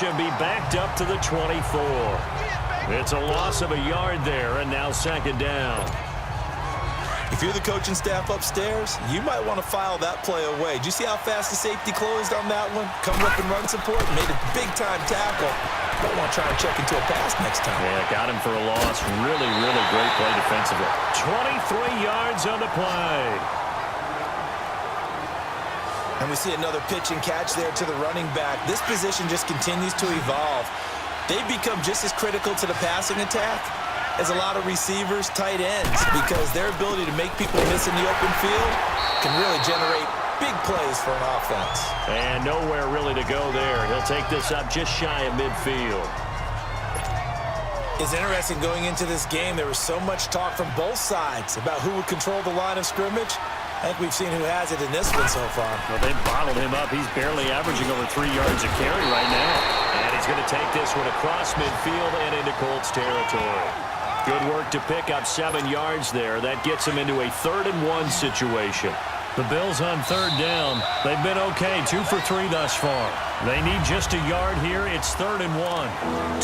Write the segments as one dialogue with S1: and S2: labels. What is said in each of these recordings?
S1: and be backed up to the 24. It's a loss of a yard there, and now second down.
S2: If you're the coaching staff upstairs, you might want to file that play away. Do you see how fast the safety closed on that one? Coming up in run support, made a big-time tackle. Might want to try and check into a pass next time.
S1: Yeah, got him for a loss. Really, really great play defensively. 23 yards on the play.
S2: And we see another pitch and catch there to the running back. This position just continues to evolve. They've become just as critical to the passing attack as a lot of receivers, tight ends, because their ability to make people miss in the open field can really generate big plays for an offense.
S1: And nowhere really to go there. He'll take this up just shy of midfield.
S2: It's interesting going into this game. There was so much talk from both sides about who would control the line of scrimmage. I think we've seen who has it in this one so far.
S1: Well, they bottled him up. He's barely averaging over 3 yards a carry right now. And he's going to take this one across midfield and into Colts territory. Good work to pick up 7 yards there. That gets him into a 3rd-and-1 situation. The Bills on 3rd down. They've been okay, 2 for 3 thus far. They need just a yard here. It's 3rd-and-1.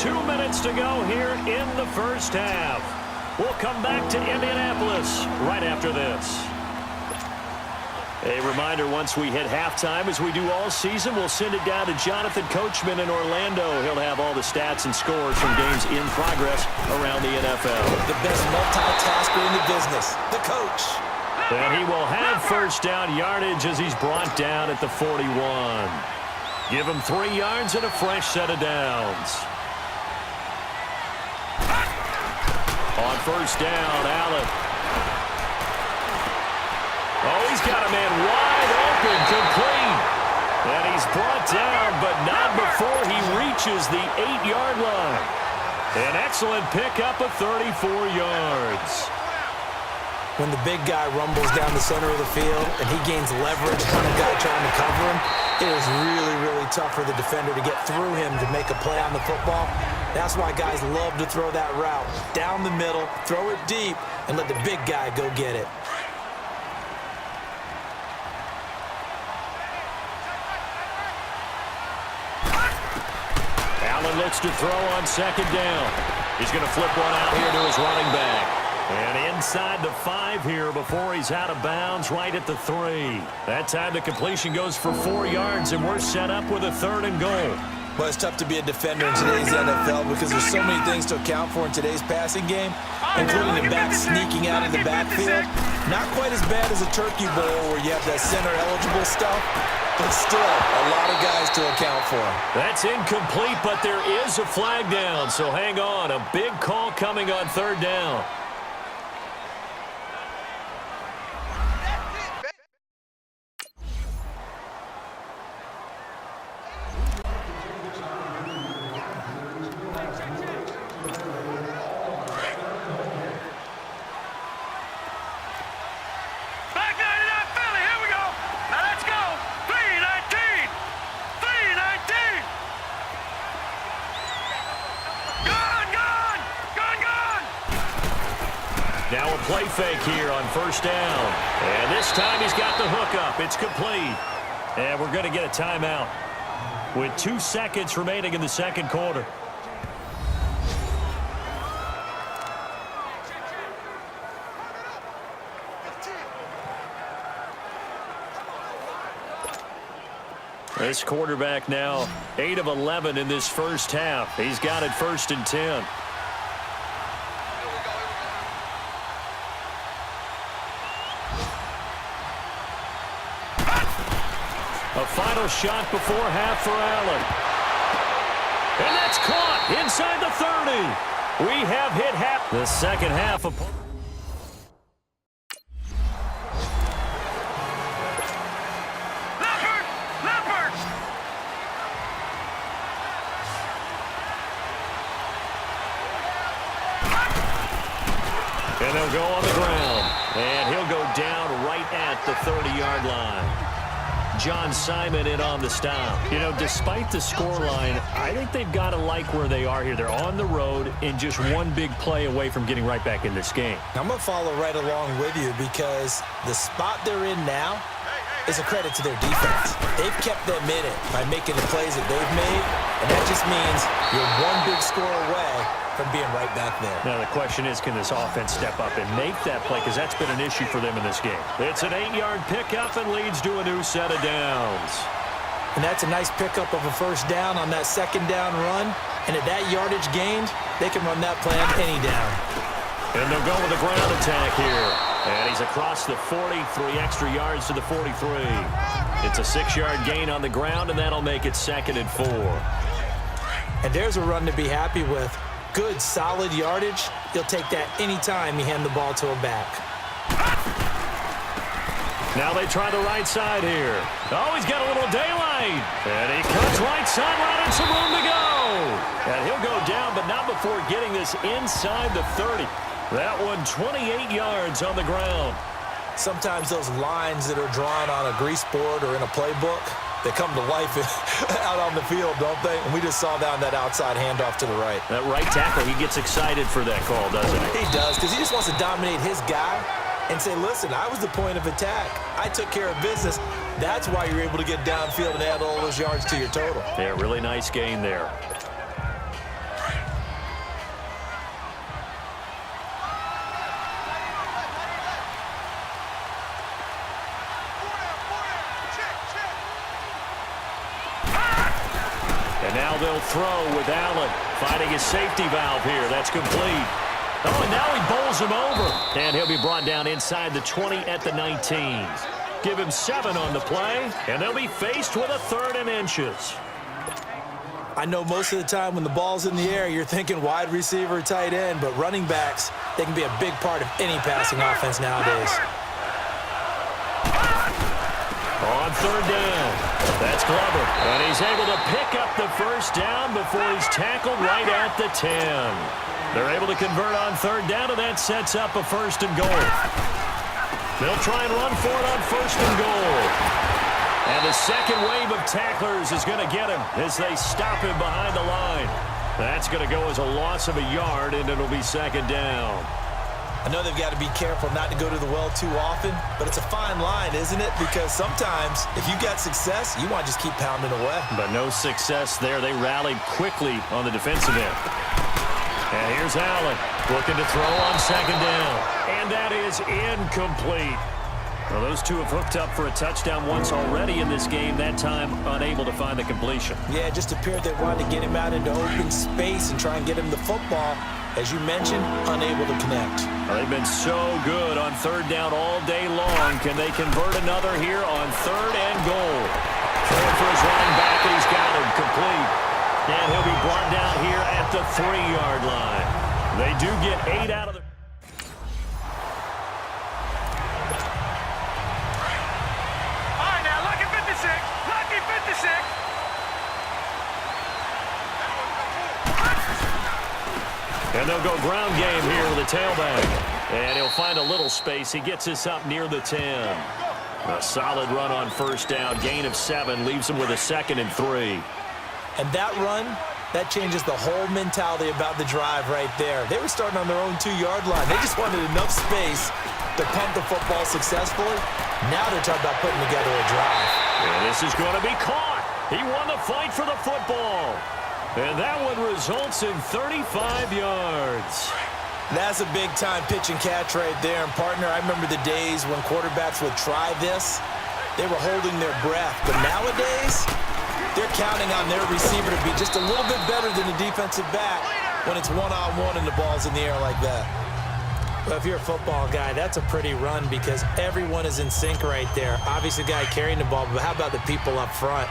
S1: 2 minutes to go here in the first half. We'll come back to Indianapolis right after this. A reminder, once we hit halftime, as we do all season, we'll send it down to Jonathan Coachman in Orlando. He'll have all the stats and scores from games in progress around the NFL.
S2: The best multitasker in the business, the coach.
S1: And he will have first down yardage as he's brought down at the 41. Give him 3 yards and a fresh set of downs. On first down, Allen. Oh, he's got a man wide open, complete. And he's brought down, but not before he reaches the 8-yard line. An excellent pickup of 34 yards.
S2: When the big guy rumbles down the center of the field and he gains leverage on the guy trying to cover him, it is really, really tough for the defender to get through him to make a play on the football. That's why guys love to throw that route. Down the middle, throw it deep, and let the big guy go get it.
S1: Allen looks to throw on 2nd down. He's going to flip one out here to his running back. And inside the 5 here before he's out of bounds, right at the 3. That time the completion goes for 4 yards, and we're set up with a 3rd and goal.
S2: Well, it's tough to be a defender in today's NFL because there's so many things to account for in today's passing game, including the back sneaking out of the backfield. Not quite as bad as a turkey bowl where you have that center-eligible stuff, but still a lot of guys to account for.
S1: That's incomplete, but there is a flag down, so hang on. A big call coming on 3rd down. Now a play fake here on 1st down. And this time he's got the hook up. It's complete. And we're going to get a timeout with 2 seconds remaining in the 2nd quarter. This quarterback now 8 of 11 in this first half. He's got it 1st and 10. A final shot before half for Allen. And that's caught inside the 30. We have hit half. The second half of... And they'll go on the ground. And he'll go down right at the 30-yard line. John Simon in on the stop. You know, despite the scoreline, I think they've got to like where they are here. They're on the road and just one big play away from getting right back in this game.
S2: I'm going to follow right along with you because the spot they're in now, is a credit to their defense. They've kept them in it by making the plays that they've made, and that just means you're one big score away from being right back there.
S1: Now the question is, can this offense step up and make that play? Because that's been an issue for them in this game. It's an 8-yard pickup and leads to a new set of downs.
S2: And that's a nice pickup of a first down on that second down run. And at that yardage gained, they can run that play on any down.
S1: And they'll go with a ground attack here. And he's across the 40, 3 extra yards to the 43. It's a 6-yard gain on the ground, and that'll make it 2nd and 4.
S2: And there's a run to be happy with. Good, solid yardage. He'll take that anytime you hand the ball to a back.
S1: Now they try the right side here. Oh, he's got a little daylight. And he cuts right sideline and some room to go. And he'll go down, but not before getting this inside the 30. That one 28 yards on the ground.
S2: Sometimes those lines that are drawn on a grease board or in a playbook, they come to life out on the field, don't they? And we just saw that on that outside handoff to the right.
S1: That right tackle, he gets excited for that call, doesn't he?
S2: He does, because he just wants to dominate his guy and say, listen, I was the point of attack. I took care of business. That's why you're able to get downfield and add all those yards to your total.
S1: Yeah, really nice gain there. And now they'll throw with Allen, finding his safety valve here. That's complete. Oh, and now he bowls him over. And he'll be brought down inside the 20 at the 19. Give him 7 on the play, and they'll be faced with a 3rd and inches.
S2: I know most of the time when the ball's in the air, you're thinking wide receiver, tight end, but running backs, they can be a big part of any passing offense nowadays.
S1: On 3rd down, that's Glover. And he's able to pick up the first down before he's tackled right at the 10. They're able to convert on 3rd down, and that sets up a 1st and goal. They'll try and run for it on 1st and goal. And the second wave of tacklers is going to get him as they stop him behind the line. That's going to go as a loss of a yard, and it'll be 2nd down.
S2: I know they've got to be careful not to go to the well too often, but it's a fine line, isn't it? Because sometimes if you got success, you want to just keep pounding away.
S1: But no success there. They rallied quickly on the defensive end. And here's Allen looking to throw on 2nd down. And that is incomplete. Well, those two have hooked up for a touchdown once already in this game, that time unable to find the completion.
S2: Yeah, it just appeared they wanted to get him out into open space and try and get him the football. As you mentioned, unable to connect.
S1: Well, they've been so good on 3rd down all day long. Can they convert another here on 3rd and goal? Throwing for his running back, and he's got him complete. And he'll be brought down here at the 3-yard line. They do get 8 out of the... And they'll go ground game here with a tailback. And he'll find a little space. He gets this up near the 10. A solid run on 1st down. Gain of 7 leaves him with a 2nd and 3.
S2: And that run, that changes the whole mentality about the drive right there. They were starting on their own 2-yard line. They just wanted enough space to pump the football successfully. Now they're talking about putting together a drive.
S1: And this is going to be caught. He won the fight for the football. And that one results in 35 yards.
S2: That's a big-time pitch and catch right there. And, partner, I remember the days when quarterbacks would try this. They were holding their breath. But nowadays, they're counting on their receiver to be just a little bit better than the defensive back when it's one-on-one and the ball's in the air like that. Well, if you're a football guy, that's a pretty run because everyone is in sync right there. Obviously, the guy carrying the ball, but how about the people up front?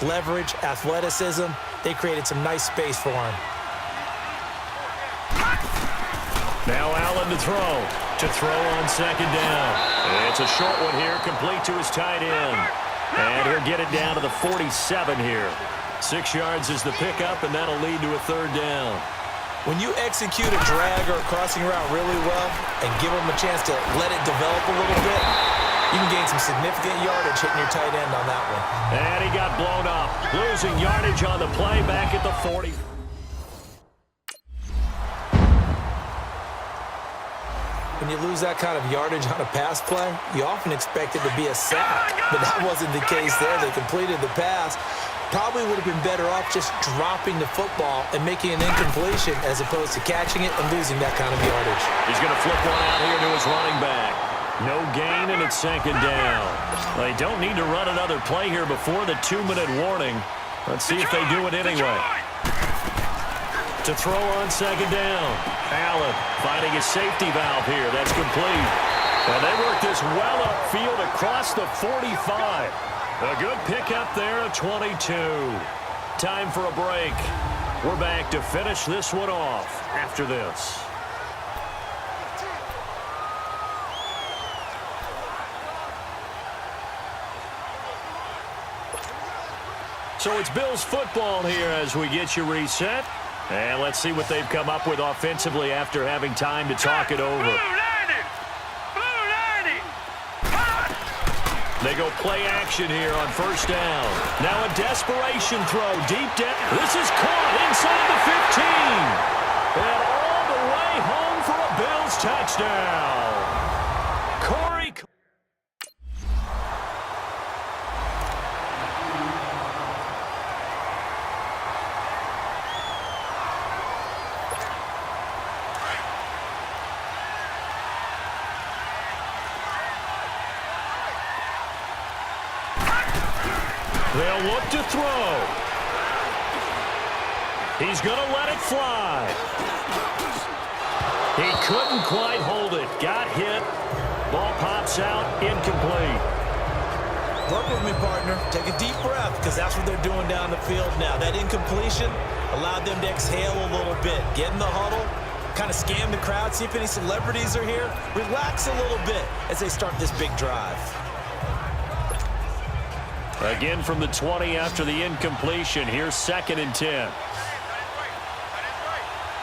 S2: Leverage, athleticism, they created some nice space for him.
S1: Now Allen to throw on 2nd down. It's a short one here, complete to his tight end. And he'll get it down to the 47 here. 6 yards is the pickup, and that'll lead to a 3rd down.
S2: When you execute a drag or a crossing route really well and give them a chance to let it develop a little bit, you can gain some significant yardage hitting your tight end on that one.
S1: And he got blown up. Losing yardage on the play back at the 40.
S2: When when you lose that kind of yardage on a pass play, you often expect it to be a sack. But that wasn't the case there. They completed the pass. Probably would have been better off just dropping the football and making an incompletion as opposed to catching it and losing that kind of yardage.
S1: He's going to flip one out here to his running back. No gain, and it's second down. They don't need to run another play here before the 2-minute warning. Let's see if they do it anyway. To throw on second down. Allen finding a safety valve here. That's complete. And they work this well upfield across the 45. A good pickup there at 22. Time for a break. We're back to finish this one off after this. So it's Bills football here as we get you reset. And let's see what they've come up with offensively after having time to talk it over. They go play action here on first down. Now a desperation throw deep down. This is caught inside the 15. And all the way home for a Bills touchdown. Corey. They'll look to throw. He's going to let it fly. He couldn't quite hold it. Got hit. Ball pops out. Incomplete.
S2: Work with me, partner. Take a deep breath because that's what they're doing down the field now. That incompletion allowed them to exhale a little bit. Get in the huddle. Kind of scan the crowd. See if any celebrities are here. Relax a little bit as they start this big drive.
S1: Again from the 20 after the incompletion. Here's 2nd and 10.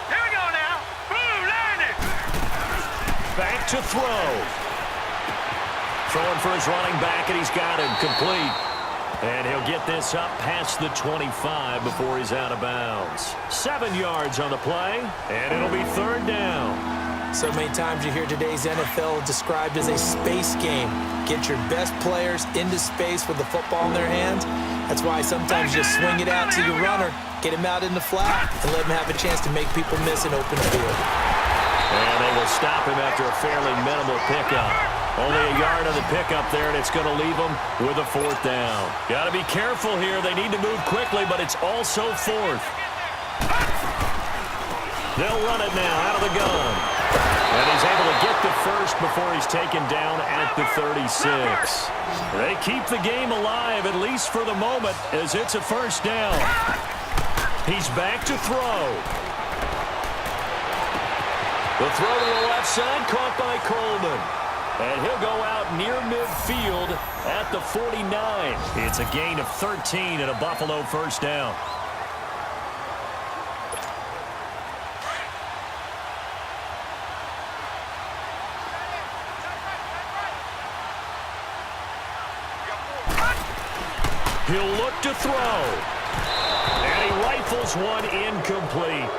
S3: Here we go now. Boom, land it.
S1: Back to throw. Throwing for his running back, and he's got him complete. And he'll get this up past the 25 before he's out of bounds. 7 yards on the play, and it'll be 3rd down.
S2: So many times you hear today's NFL described as a space game. Get your best players into space with the football in their hands. That's why sometimes you swing it out to your runner, get him out in the flat, and let him have a chance to make people miss an open field.
S1: And they will stop him after a fairly minimal pickup. Only a yard on the pickup there, and it's going to leave them with a 4th down. Got to be careful here. They need to move quickly, but it's also 4th. They'll run it now out of the gun. And he's able to get the first before he's taken down at the 36. They keep the game alive, at least for the moment, as it's a 1st down. He's back to throw. The throw to the left side, caught by Coleman. And he'll go out near midfield at the 49. It's a gain of 13 and a Buffalo 1st down. He'll look to throw. And he rifles one incomplete.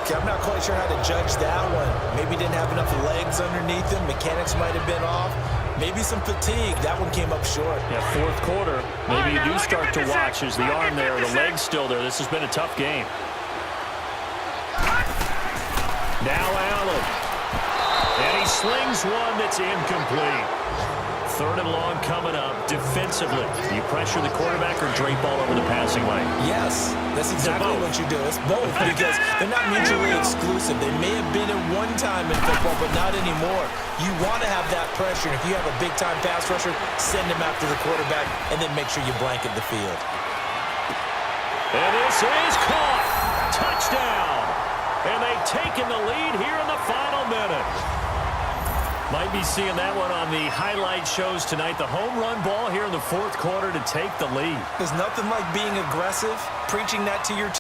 S2: Okay, I'm not quite sure how to judge that one. Maybe didn't have enough legs underneath him. Mechanics might have been off. Maybe some fatigue. That one came up short.
S1: Yeah, 4th quarter. Maybe you do start to watch as the arm there, the leg's still there. This has been a tough game. Now Allen. And he slings one that's incomplete. 3rd and long coming up. Defensively, you pressure the quarterback or drape all over the passing lane?
S2: Yes, that's exactly what you do. It's both because they're not mutually exclusive. They may have been at one time in football, but not anymore. You want to have that pressure. If you have a big-time pass rusher, send him after the quarterback, and then make sure you blanket the field.
S1: And this is caught. Touchdown. And they've taken the lead here in the final minute. Might be seeing that one on the highlight shows tonight. The home run ball here in the 4th quarter to take the lead.
S2: There's nothing like being aggressive, preaching that to your team.